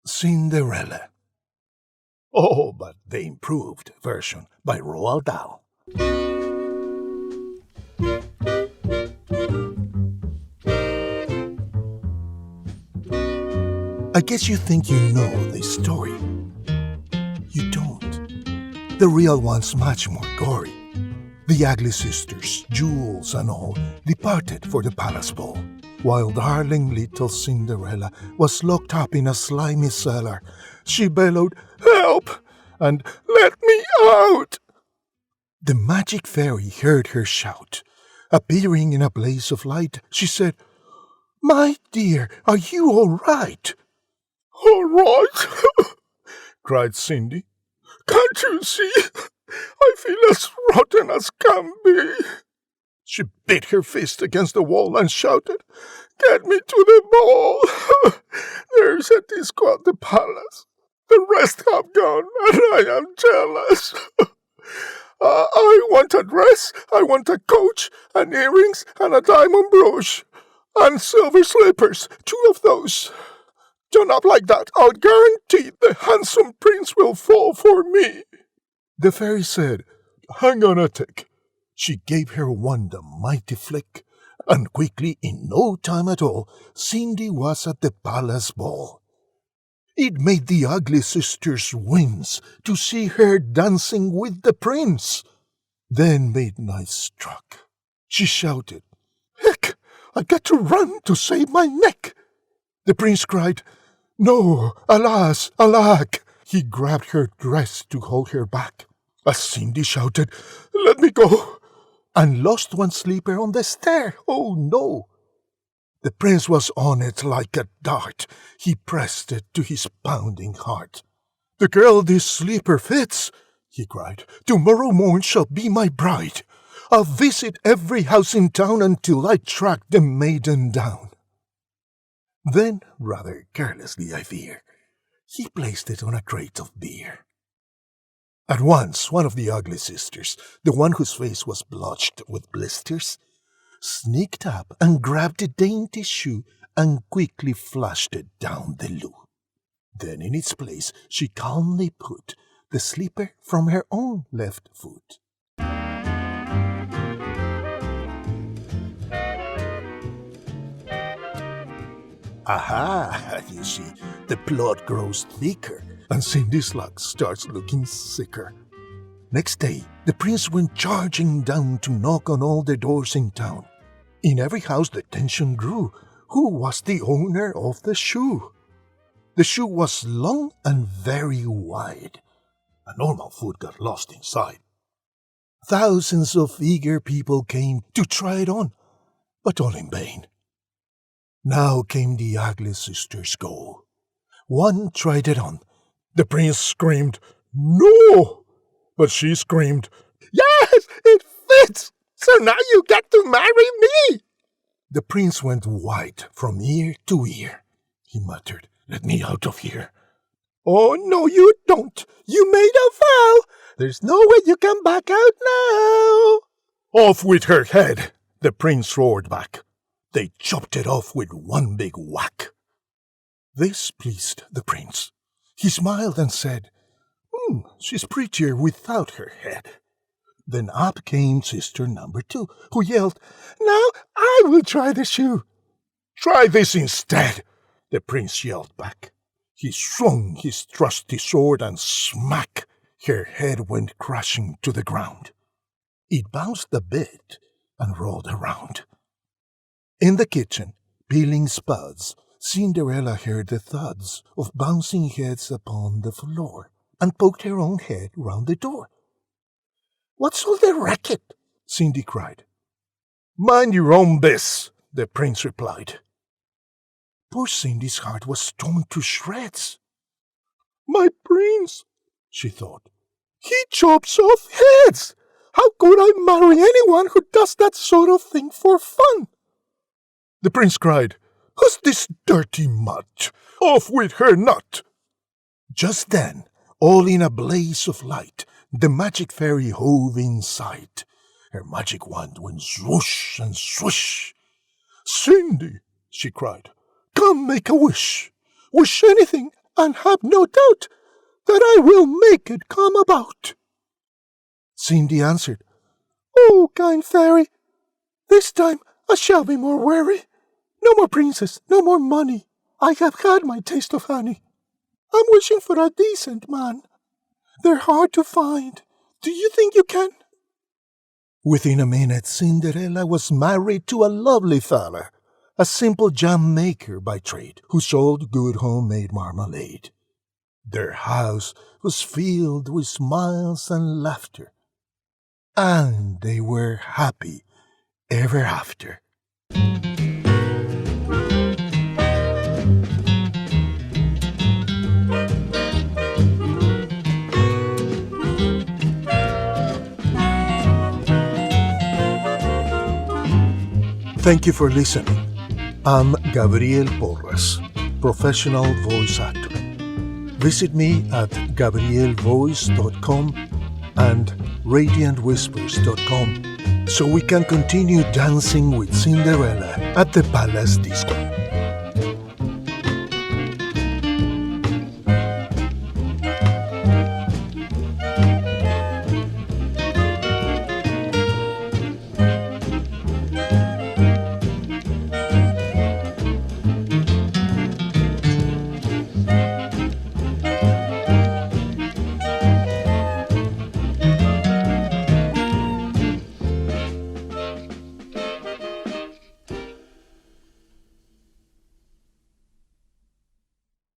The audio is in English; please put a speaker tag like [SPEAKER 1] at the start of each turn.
[SPEAKER 1] Cinderella. Oh, but the improved version by Roald Dahl. I guess you think you know this story. You don't. The real one's much more gory. The ugly sisters, jewels and all, departed for the palace ball, while darling little Cinderella was locked up in a slimy cellar. She bellowed, "Help!" and "Let me out!" The magic fairy heard her shout. Appearing in a blaze of light, she said, "My dear, are you all right?" "All right," cried Cindy. "Can't you see? I feel as rotten as can be." She beat her fist against the wall and shouted, "Get me to the ball! There's a disco at the palace. The rest have gone, and I am jealous. I want a dress, I want a coach, and earrings, and a diamond brooch, and silver slippers, 2 of those. Turn up like that, I'll guarantee the handsome prince will fall for me." The fairy said, "Hang on a tick." She gave her wand a mighty flick, and quickly, in no time at all, Cindy was at the palace ball. It made the ugly sisters wince to see her dancing with the prince. Then midnight struck. She shouted, "Heck, I got to run to save my neck." The prince cried, "No, alas, alack." He grabbed her dress to hold her back. As Cindy shouted, "Let me go," and lost one slipper on the stair. Oh no! The prince was on it like a dart. He pressed it to his pounding heart. "The girl this slipper fits," he cried. "Tomorrow morn shall be my bride. I'll visit every house in town until I track the maiden down." Then, rather carelessly I fear, he placed it on a crate of beer. At once one of the ugly sisters, the one whose face was blotched with blisters, sneaked up and grabbed the dainty shoe and quickly flushed it down the loo. Then in its place she calmly put the slipper from her own left foot. Aha, you see, the plot grows thicker, and Cindy's luck starts looking sicker. Next day, the prince went charging down to knock on all the doors in town. In every house the tension grew. Who was the owner of the shoe? The shoe was long and very wide. A normal foot got lost inside. Thousands of eager people came to try it on, but all in vain. Now came the ugly sisters' go. One tried it on. The prince screamed, "No!" But she screamed, "Yes, it fits! So now you get to marry me!" The prince went white from ear to ear. He muttered, "Let me out of here." "Oh, no, you don't. You made a vow. There's no way you can back out now." "Off with her head!" the prince roared back. They chopped it off with one big whack. This pleased the prince. He smiled and said, "She's prettier without her head." Then up came sister number 2, who yelled, "Now I will try the shoe." "Try this instead," the prince yelled back. He swung his trusty sword and smack, her head went crashing to the ground. It bounced a bit and rolled around. In the kitchen, peeling spuds, Cinderella heard the thuds of bouncing heads upon the floor and poked her own head round the door. "What's all the racket?" Cindy cried. "Mind your own biz," the prince replied. Poor Cindy's heart was torn to shreds. "My prince," she thought, "he chops off heads. How could I marry anyone who does that sort of thing for fun?" The prince cried, "Who's this dirty mutt? Off with her nut!" Just then, all in a blaze of light, the magic fairy hove in sight. Her magic wand went swoosh and swish. "Cindy," she cried, "come make a wish. Wish anything, and have no doubt that I will make it come about." Cindy answered, "Oh, kind fairy, this time I shall be more wary. No more princess, no more money. I have had my taste of honey. I'm wishing for a decent man. They're hard to find. Do you think you can?" Within a minute, Cinderella was married to a lovely fella, a simple jam maker by trade, who sold good homemade marmalade. Their house was filled with smiles and laughter, and they were happy ever after. Thank you for listening. I'm Gabriel Porras, professional voice actor. Visit me at gabrielvoice.com and radiantwhispers.com so we can continue dancing with Cinderella at the Palace Disco.